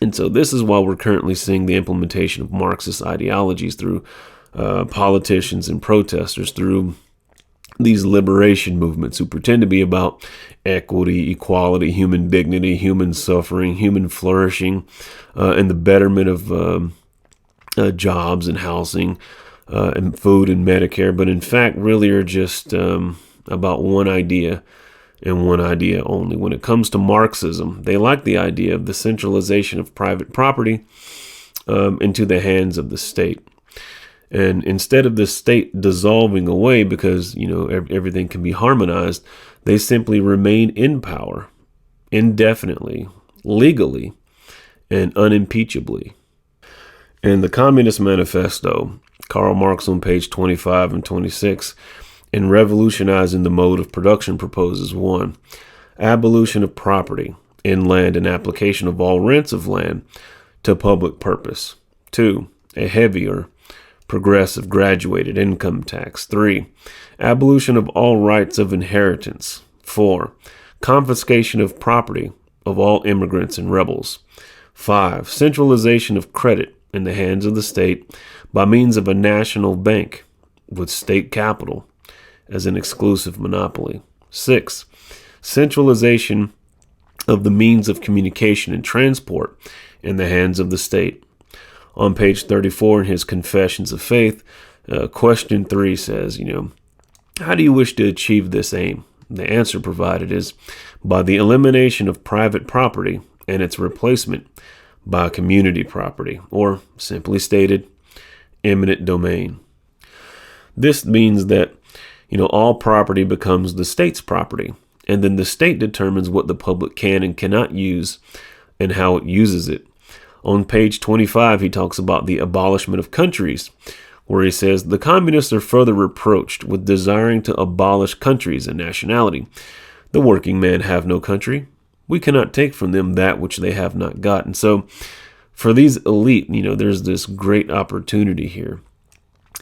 And so this is why we're currently seeing the implementation of Marxist ideologies through politicians and protesters, through these liberation movements who pretend to be about equity, equality, human dignity, human suffering, human flourishing, and the betterment of jobs and housing and food and Medicare, but in fact really are just about one idea and one idea only. When it comes to Marxism, they like the idea of the centralization of private property into the hands of the state. And instead of the state dissolving away because, everything can be harmonized, they simply remain in power indefinitely, legally, and unimpeachably. In the Communist Manifesto, Karl Marx on page 25 and 26, in Revolutionizing the Mode of Production proposes 1. Abolition of property in land and application of all rents of land to public purpose. 2. A heavier, progressive graduated income tax. 3. Abolition of all rights of inheritance. 4. Confiscation of property of all immigrants and rebels. 5. Centralization of credit in the hands of the state by means of a national bank with state capital as an exclusive monopoly. 6. Centralization of the means of communication and transport in the hands of the state. On page 34 in his Confessions of Faith, question 3 says, how do you wish to achieve this aim? The answer provided is by the elimination of private property and its replacement by community property, or simply stated, eminent domain. This means that, all property becomes the state's property, and then the state determines what the public can and cannot use and how it uses it. On page 25, he talks about the abolishment of countries, where he says, the communists are further reproached with desiring to abolish countries and nationality. The working men have no country. We cannot take from them that which they have not gotten. So for these elite, there's this great opportunity here.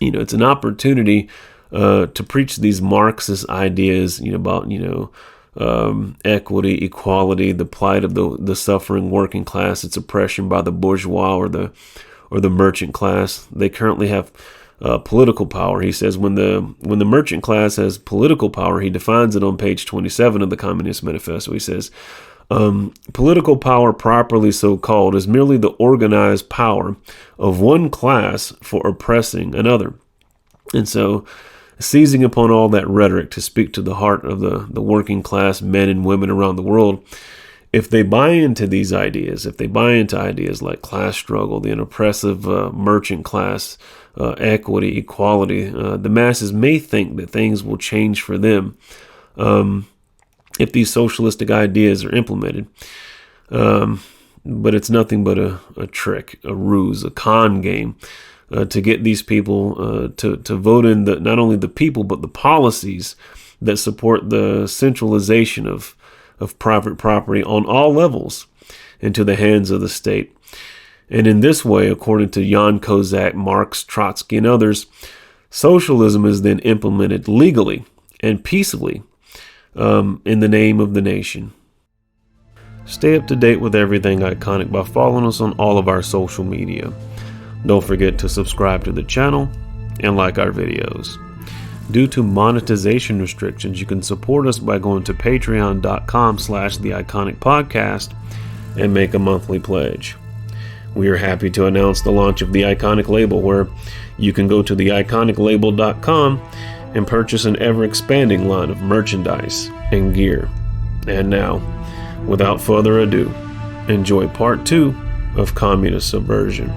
It's an opportunity to preach these Marxist ideas, about, equity, equality, the plight of the suffering working class, its oppression by the bourgeois or the merchant class. They currently have political power. He says when the merchant class has political power, he defines it on page 27 of the Communist Manifesto. He says, political power properly so called is merely the organized power of one class for oppressing another. And so seizing upon all that rhetoric to speak to the heart of the working class men and women around the world, if they buy into these ideas, if they buy into ideas like class struggle, the oppressive merchant class, equity, equality, the masses may think that things will change for them if these socialistic ideas are implemented. But it's nothing but a trick, a ruse, a con game to get these people to vote in not only the people, but the policies that support the centralization of private property on all levels into the hands of the state. And in this way, according to Jan Kozak, Marx, Trotsky, and others, socialism is then implemented legally and peaceably in the name of the nation. Stay up to date with everything Iconic by following us on all of our social media. Don't forget to subscribe to the channel and like our videos. Due to monetization restrictions, you can support us by going to patreon.com/theIconicPodcast and make a monthly pledge. We are happy to announce the launch of the Iconic Label, where you can go to theiconiclabel.com and purchase an ever-expanding line of merchandise and gear. And now, without further ado, enjoy part 2 of Communist Subversion.